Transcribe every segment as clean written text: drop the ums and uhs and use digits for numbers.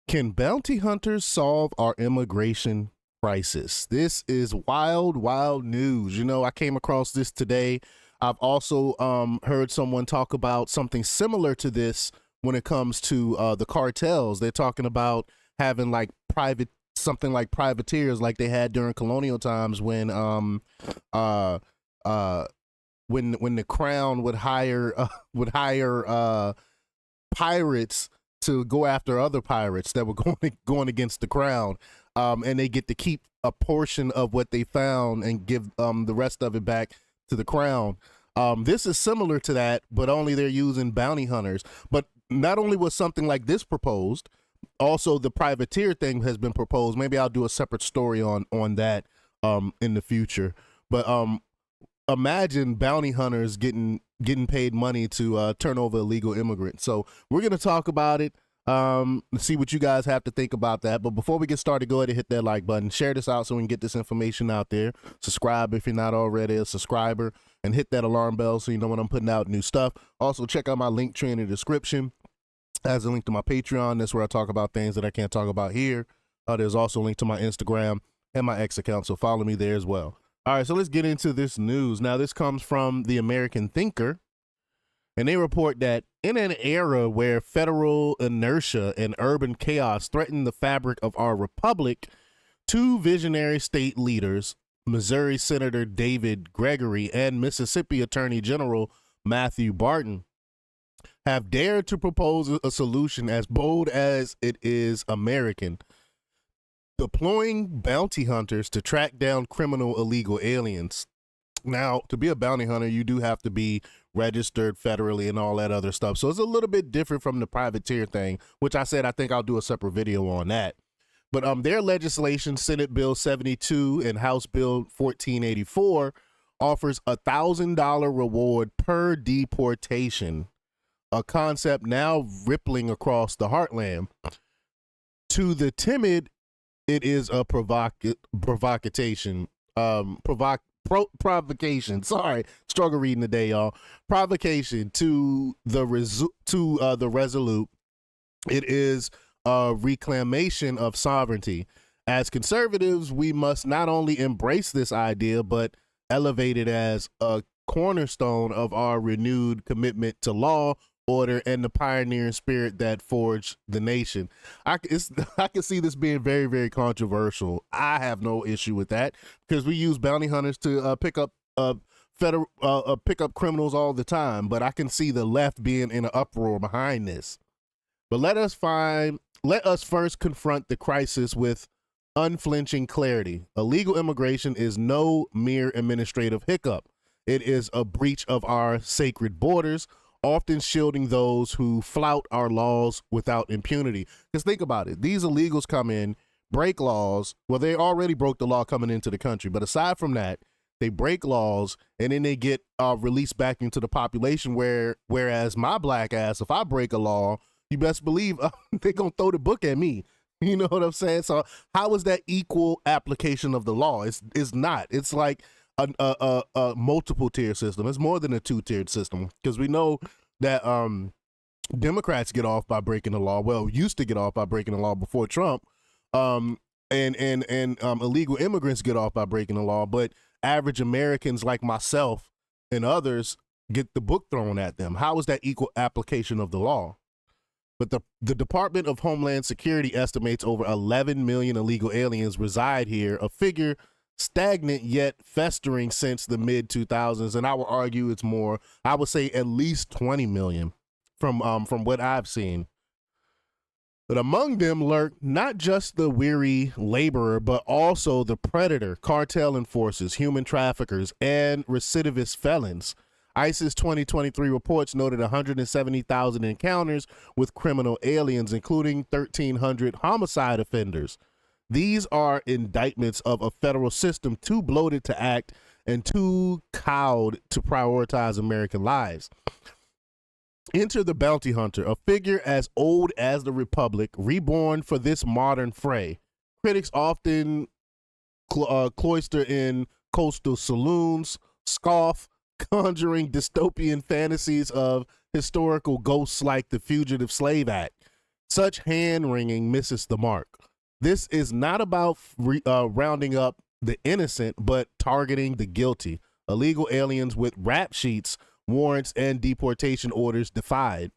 Can bounty hunters solve our immigration crisis? This is wild, wild news. You know, I came across this today. I've also heard someone talk about something similar to this when it comes to the cartels. They're talking about having like something like privateers like they had during colonial times when uh uh when the crown would hire pirates to go after other pirates that were going against the crown, and they get to keep a portion of what they found and give the rest of it back to the crown. This is similar to that, but only they're using bounty hunters. But not only was something like this proposed, also the privateer thing has been proposed. Maybe I'll do a separate story on that in the future. But imagine bounty hunters getting paid money to turn over illegal immigrants. So we're going to talk about it, see what you guys have to think about that. But before we get started, go ahead and hit that like button, share this out so we can get this information out there. Subscribe if you're not already a subscriber, and hit that alarm bell so you know when I'm putting out new stuff. Also, check out my link tree in the description. Has a link to my Patreon. That's where I talk about things that I can't talk about here. There's also a link to my Instagram and my X account, so follow me there as well. All right, so let's get into this news. Now, this comes from the American Thinker, and they report that in an era where federal inertia and urban chaos threaten the fabric of our republic, two visionary state leaders, Missouri Senator David Gregory and Mississippi Attorney General Matthew Barton, have dared to propose a solution as bold as it is American: deploying bounty hunters to track down criminal illegal aliens. Now, to be a bounty hunter, you do have to be registered federally and all that other stuff. So it's a little bit different from the privateer thing, which I said I think I'll do a separate video on that. But their legislation, Senate Bill 72 and House Bill 1484, offers $1,000 reward per deportation, a concept now rippling across the heartland. To the timid, it is a provocation. Provocation. Sorry, struggle reading today, y'all. Provocation. To the resolute, it is a reclamation of sovereignty. As conservatives, we must not only embrace this idea, but elevate it as a cornerstone of our renewed commitment to law, order, and the pioneering spirit that forged the nation. I can see this being very, very controversial. I have no issue with that because we use bounty hunters to pick up criminals all the time. But I can see the left being in an uproar behind this. But let us first confront the crisis with unflinching clarity. Illegal immigration is no mere administrative hiccup. It is a breach of our sacred borders, often shielding those who flout our laws without impunity. Because think about it. These illegals come in, break laws. Well, they already broke the law coming into the country. But aside from that, they break laws and then they get released back into the population whereas my black ass, if I break a law, you best believe they're going to throw the book at me. You know what I'm saying? So how is that equal application of the law? It's not. It's like a multiple tier system. It's more than a two-tiered system, because we know that Democrats get off by breaking the law. Well, used to get off by breaking the law before Trump, and illegal immigrants get off by breaking the law. But average Americans like myself and others get the book thrown at them. How is that equal application of the law? But the Department of Homeland Security estimates over 11 million illegal aliens reside here, a figure stagnant yet festering since the mid-2000s, and I would argue it's more. I would say at least 20 million from what I've seen. But among them lurk not just the weary laborer, but also the predator, cartel enforcers, human traffickers, and recidivist felons. ISIS 2023 reports noted 170,000 encounters with criminal aliens, including 1,300 homicide offenders. These are indictments of a federal system too bloated to act and too cowed to prioritize American lives. Enter the bounty hunter, a figure as old as the Republic, reborn for this modern fray. Critics often cloister in coastal saloons, scoff, conjuring dystopian fantasies of historical ghosts like the Fugitive Slave Act. Such hand-wringing misses the mark. This is not about rounding up the innocent, but targeting the guilty. Illegal aliens with rap sheets, warrants, and deportation orders defied.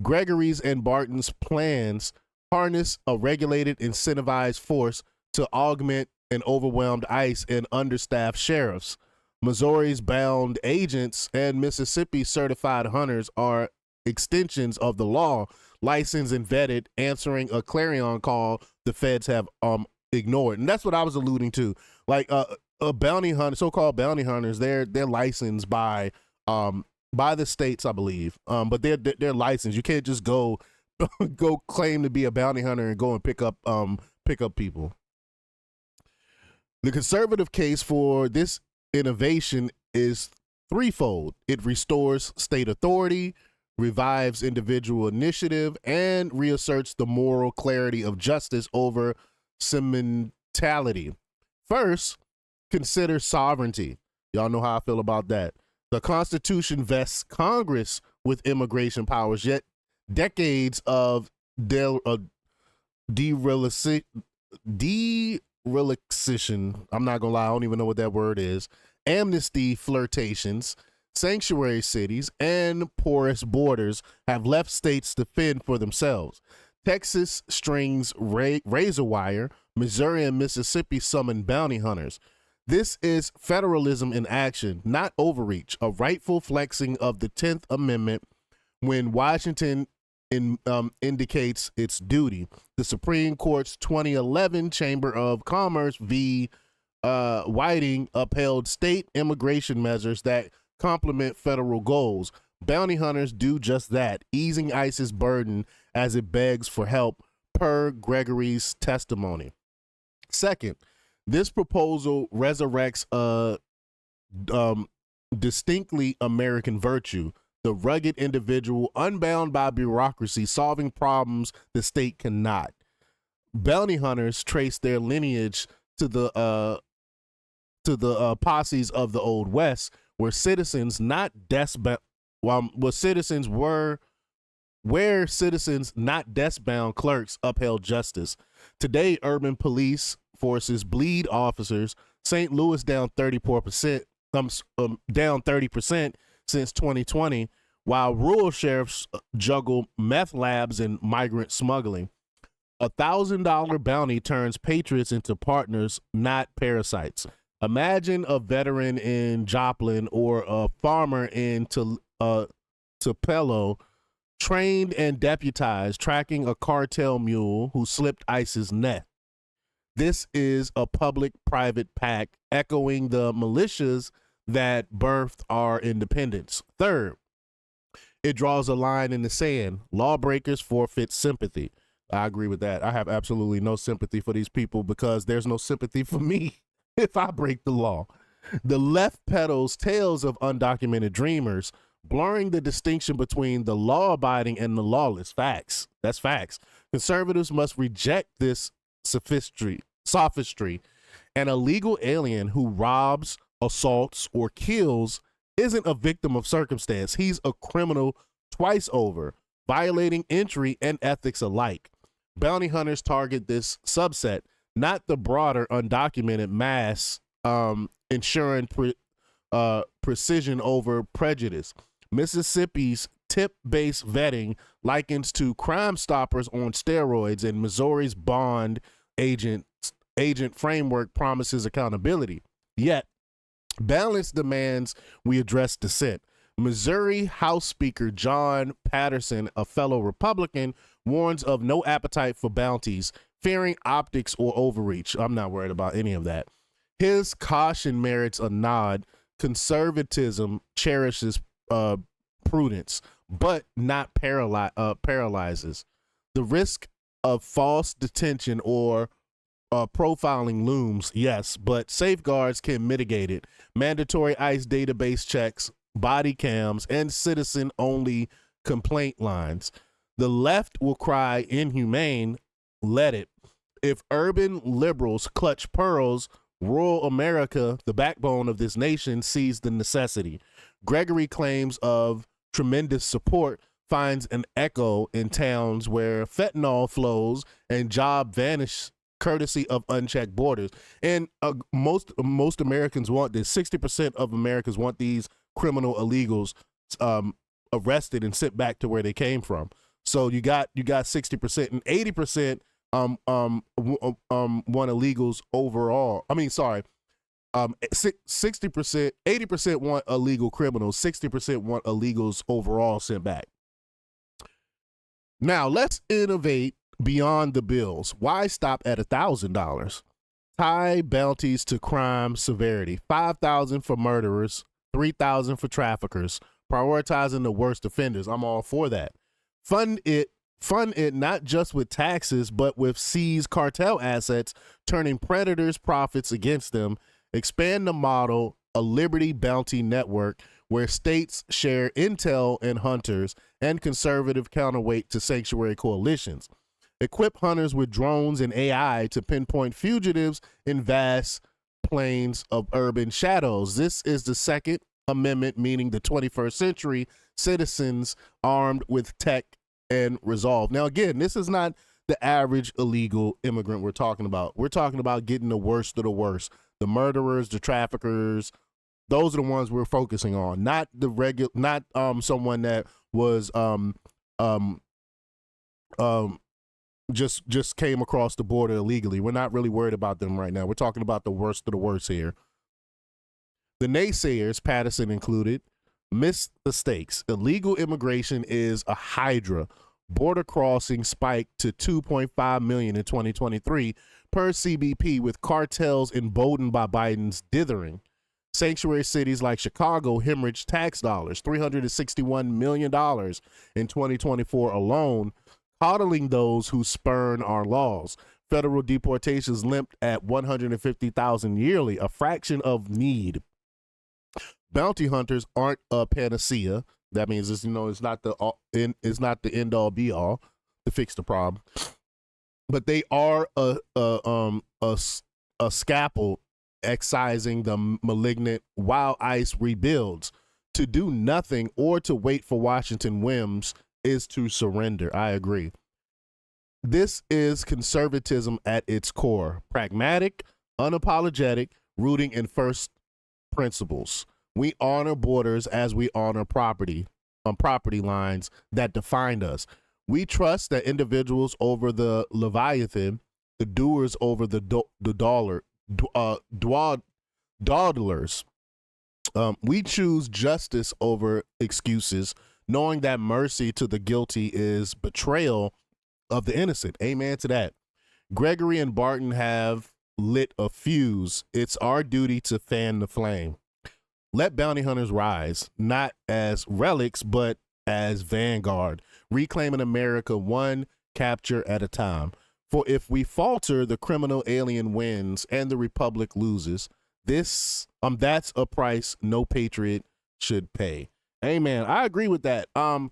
Gregory's and Barton's plans harness a regulated, incentivized force to augment an overwhelmed ICE and understaffed sheriffs. Missouri's bound agents and Mississippi's certified hunters are extensions of the law, licensed and vetted, answering a clarion call the feds have ignored. And that's what I was alluding to. Like a bounty hunter, so-called bounty hunters, they're licensed by the states, I believe. But they're licensed. You can't just go claim to be a bounty hunter and go and pick up people. The conservative case for this innovation is threefold. It restores state authority, revives individual initiative, and reasserts the moral clarity of justice over sentimentality. First, consider sovereignty. Y'all know how I feel about that. The Constitution vests Congress with immigration powers, yet decades of dereliction, I'm not gonna lie, I don't even know what that word is, amnesty flirtations, sanctuary cities, and porous borders have left states to fend for themselves. Texas strings razor wire, Missouri and Mississippi summon bounty hunters. This is federalism in action, not overreach, a rightful flexing of the 10th Amendment when Washington indicates its duty. The Supreme Court's 2011 Chamber of Commerce v. Whiting upheld state immigration measures that complement federal goals. Bounty hunters do just that, easing ICE's burden as it begs for help, per Gregory's testimony. Second, this proposal resurrects a distinctly American virtue, the rugged individual unbound by bureaucracy, solving problems the state cannot. Bounty hunters trace their lineage to the posses of the Old West, where citizens not desk-bound clerks upheld justice. Today, urban police forces bleed officers. St. Louis down 30% since 2020, while rural sheriffs juggle meth labs and migrant smuggling. $1,000 bounty turns patriots into partners, not parasites. Imagine a veteran in Joplin or a farmer in Tupelo, trained and deputized, tracking a cartel mule who slipped ICE's net. This is a public-private pact echoing the militias that birthed our independence. Third, it draws a line in the sand. Lawbreakers forfeit sympathy. I agree with that. I have absolutely no sympathy for these people because there's no sympathy for me if I break the law. The left peddles tales of undocumented dreamers, blurring the distinction between the law-abiding and the lawless. Facts. That's facts. Conservatives must reject this sophistry. An illegal alien who robs, assaults, or kills isn't a victim of circumstance. He's a criminal twice over, violating entry and ethics alike. Bounty hunters target this subset, not the broader undocumented mass, ensuring precision over prejudice. Mississippi's tip-based vetting likens to Crime Stoppers on steroids, and Missouri's bond agent framework promises accountability. Yet, balance demands we address dissent. Missouri House Speaker John Patterson, a fellow Republican, warns of no appetite for bounties, fearing optics or overreach. I'm not worried about any of that. His caution merits a nod. Conservatism cherishes prudence, but not paralyzes. The risk of false detention or profiling looms, yes, but safeguards can mitigate it. Mandatory ICE database checks, body cams, and citizen-only complaint lines. The left will cry inhumane, let it. If urban liberals clutch pearls, rural America, the backbone of this nation, sees the necessity. Gregory claims of tremendous support finds an echo in towns where fentanyl flows and job vanish courtesy of unchecked borders. And most Americans want this. 60% of Americans want these criminal illegals arrested and sent back to where they came from. So you got 60% and 80% want illegals overall. I mean, sorry. 60%, 80% want illegal criminals, 60% want illegals overall sent back. Now, let's innovate beyond the bills. Why stop at $1,000? Tie bounties to crime severity. $5,000 for murderers, $3,000 for traffickers. Prioritizing the worst offenders. I'm all for that. Fund it not just with taxes, but with seized cartel assets, turning predators' profits against them. Expand the model, a Liberty Bounty Network, where states share intel and hunters and conservative counterweight to sanctuary coalitions. Equip hunters with drones and AI to pinpoint fugitives in vast plains of urban shadows. This is the Second Amendment, meaning the 21st century citizens armed with tech and resolve. Now, again, this is not the average illegal immigrant we're talking about. We're talking about getting the worst of the worst. The murderers, the traffickers, those are the ones we're focusing on, not the not someone that was just came across the border illegally. We're not really worried about them right now. We're talking about the worst of the worst here. The naysayers, Patterson included, missed the stakes. Illegal immigration is a hydra. Border crossing spiked to 2.5 million in 2023 per CBP, with cartels emboldened by Biden's dithering. Sanctuary cities like Chicago hemorrhaged tax dollars, $361 million in 2024 alone, coddling those who spurn our laws. Federal deportations limped at 150,000 yearly, a fraction of need. Bounty hunters aren't a panacea. That means it's not the end all be all to fix the problem, but they are a scalpel excising the malignant while ICE rebuilds. To do nothing or to wait for Washington whims is to surrender. I agree. This is conservatism at its core, pragmatic, unapologetic, rooting in first principles. We honor borders as we honor property on property lines that defined us. We trust that individuals over the Leviathan, the doers over the dawdlers. We choose justice over excuses, knowing that mercy to the guilty is betrayal of the innocent. Amen to that. Gregory and Barton have lit a fuse. It's our duty to fan the flame. Let bounty hunters rise, not as relics, but as vanguard, reclaiming America one capture at a time. For if we falter, the criminal alien wins and the republic loses. That's a price no patriot should pay. Amen. I agree with that. I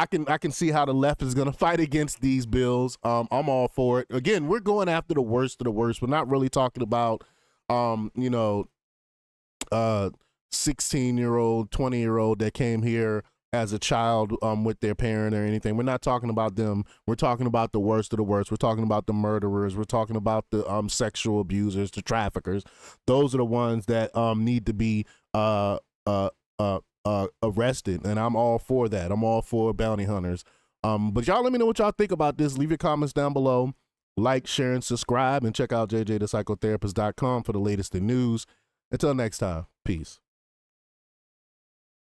can see how the left is going to fight against these bills. I'm all for it. Again, we're going after the worst of the worst. We're not really talking about 16-year-old, 20-year-old that came here as a child with their parent or anything. We're not talking about them. We're talking about the worst of the worst. We're talking about the murderers. We're talking about the sexual abusers, the traffickers. Those are the ones that need to be arrested, and I'm all for that. I'm all for bounty hunters. But y'all let me know what y'all think about this. Leave your comments down below. Like, share, and subscribe, and check out jjthepsychotherapist.com for the latest in news. Until next time, peace.